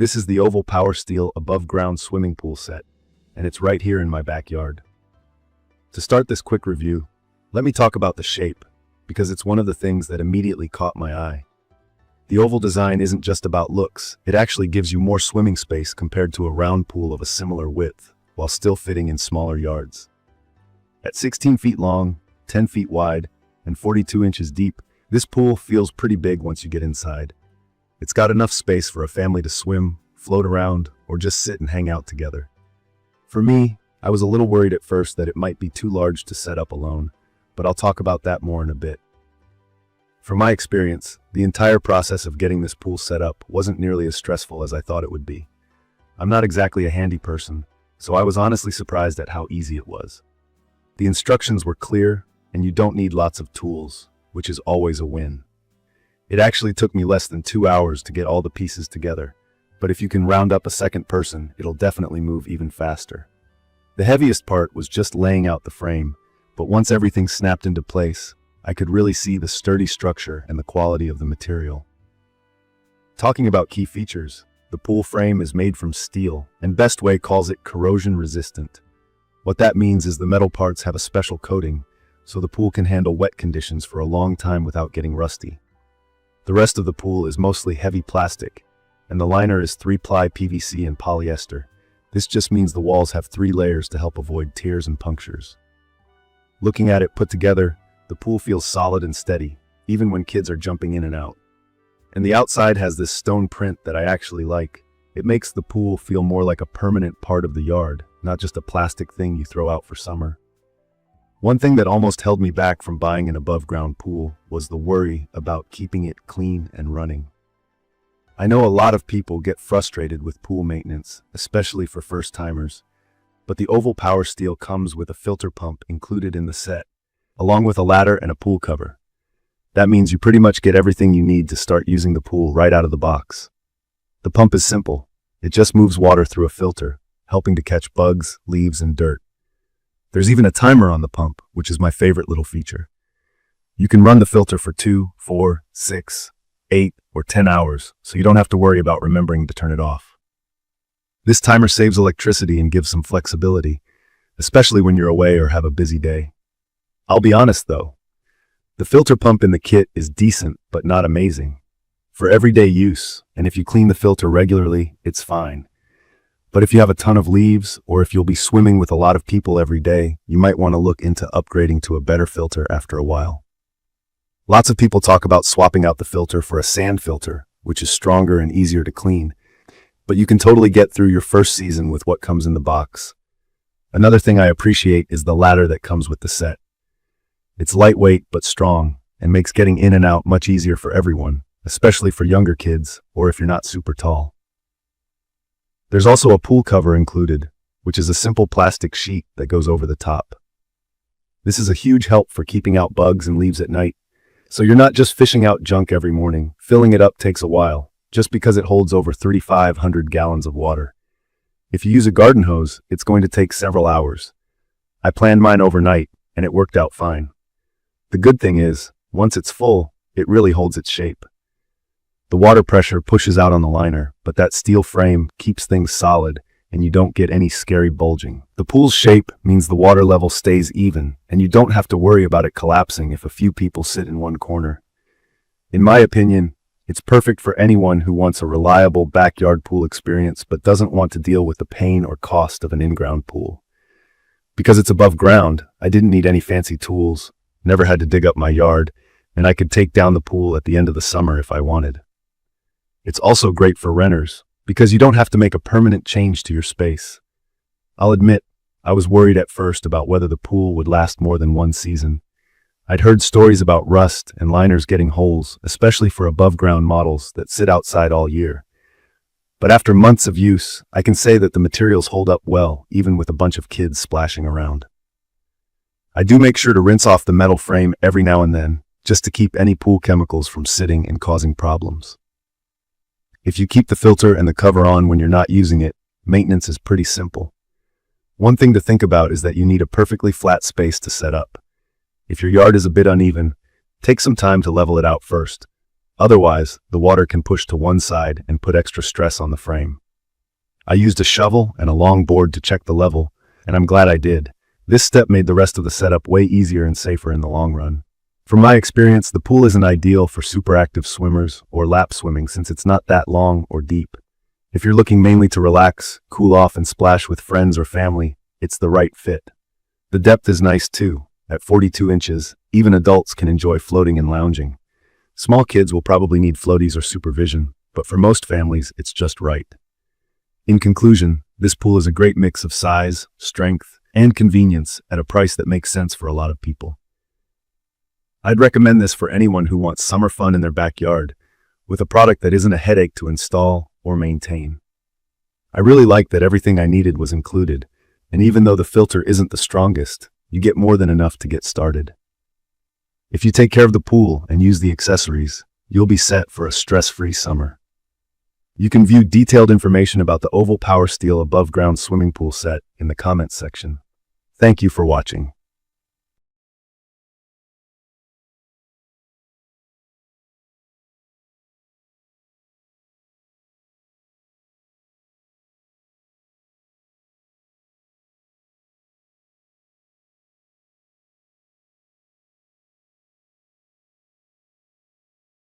This is the Oval Power Steel above ground swimming pool set, and it's right here in my backyard. To start this quick review, let me talk about the shape, because it's one of the things that immediately caught my eye. The oval design isn't just about looks, it actually gives you more swimming space compared to a round pool of a similar width, while still fitting in smaller yards. At 16 feet long, 10 feet wide, and 42 inches deep, this pool feels pretty big once you get inside. It's got enough space for a family to swim, float around, or just sit and hang out together. For me, I was a little worried at first that it might be too large to set up alone, but I'll talk about that more in a bit. From my experience, the entire process of getting this pool set up wasn't nearly as stressful as I thought it would be. I'm not exactly a handy person, so I was honestly surprised at how easy it was. The instructions were clear, and you don't need lots of tools, which is always a win. It actually took me less than 2 hours to get all the pieces together, but if you can round up a second person, it'll definitely move even faster. The heaviest part was just laying out the frame, but once everything snapped into place, I could really see the sturdy structure and the quality of the material. Talking about key features, the pool frame is made from steel, and Bestway calls it corrosion-resistant. What that means is the metal parts have a special coating, so the pool can handle wet conditions for a long time without getting rusty. The rest of the pool is mostly heavy plastic, and the liner is three-ply PVC and polyester. This just means the walls have 3 layers to help avoid tears and punctures. Looking at it put together, the pool feels solid and steady, even when kids are jumping in and out. And the outside has this stone print that I actually like. It makes the pool feel more like a permanent part of the yard, not just a plastic thing you throw out for summer. One thing that almost held me back from buying an above-ground pool was the worry about keeping it clean and running. I know a lot of people get frustrated with pool maintenance, especially for first-timers, but the Oval Power Steel comes with a filter pump included in the set, along with a ladder and a pool cover. That means you pretty much get everything you need to start using the pool right out of the box. The pump is simple. It just moves water through a filter, helping to catch bugs, leaves, and dirt. There's even a timer on the pump, which is my favorite little feature. You can run the filter for 2, 4, 6, 8, or 10 hours, so you don't have to worry about remembering to turn it off. This timer saves electricity and gives some flexibility, especially when you're away or have a busy day. I'll be honest though, the filter pump in the kit is decent but not amazing. For everyday use, and if you clean the filter regularly, it's fine. But if you have a ton of leaves, or if you'll be swimming with a lot of people every day, you might want to look into upgrading to a better filter after a while. Lots of people talk about swapping out the filter for a sand filter, which is stronger and easier to clean, but you can totally get through your first season with what comes in the box. Another thing I appreciate is the ladder that comes with the set. It's lightweight but strong, and makes getting in and out much easier for everyone, especially for younger kids or if you're not super tall. There's also a pool cover included, which is a simple plastic sheet that goes over the top. This is a huge help for keeping out bugs and leaves at night, so you're not just fishing out junk every morning. Filling it up takes a while, just because it holds over 3,500 gallons of water. If you use a garden hose, it's going to take several hours. I planned mine overnight, and it worked out fine. The good thing is, once it's full, it really holds its shape. The water pressure pushes out on the liner, but that steel frame keeps things solid, and you don't get any scary bulging. The pool's shape means the water level stays even, and you don't have to worry about it collapsing if a few people sit in one corner. In my opinion, it's perfect for anyone who wants a reliable backyard pool experience but doesn't want to deal with the pain or cost of an in-ground pool. Because it's above ground, I didn't need any fancy tools, never had to dig up my yard, and I could take down the pool at the end of the summer if I wanted. It's also great for renters, because you don't have to make a permanent change to your space. I'll admit, I was worried at first about whether the pool would last more than one season. I'd heard stories about rust and liners getting holes, especially for above-ground models that sit outside all year. But after months of use, I can say that the materials hold up well, even with a bunch of kids splashing around. I do make sure to rinse off the metal frame every now and then, just to keep any pool chemicals from sitting and causing problems. If you keep the filter and the cover on when you're not using it, maintenance is pretty simple. One thing to think about is that you need a perfectly flat space to set up. If your yard is a bit uneven, take some time to level it out first. Otherwise, the water can push to one side and put extra stress on the frame. I used a shovel and a long board to check the level, and I'm glad I did. This step made the rest of the setup way easier and safer in the long run. From my experience, the pool isn't ideal for super active swimmers or lap swimming since it's not that long or deep. If you're looking mainly to relax, cool off, and splash with friends or family, it's the right fit. The depth is nice too. At 42 inches, even adults can enjoy floating and lounging. Small kids will probably need floaties or supervision, but for most families, it's just right. In conclusion, this pool is a great mix of size, strength, and convenience at a price that makes sense for a lot of people. I'd recommend this for anyone who wants summer fun in their backyard, with a product that isn't a headache to install or maintain. I really like that everything I needed was included, and even though the filter isn't the strongest, you get more than enough to get started. If you take care of the pool and use the accessories, you'll be set for a stress-free summer. You can view detailed information about the Oval Power Steel above-ground swimming pool set in the comments section. Thank you for watching.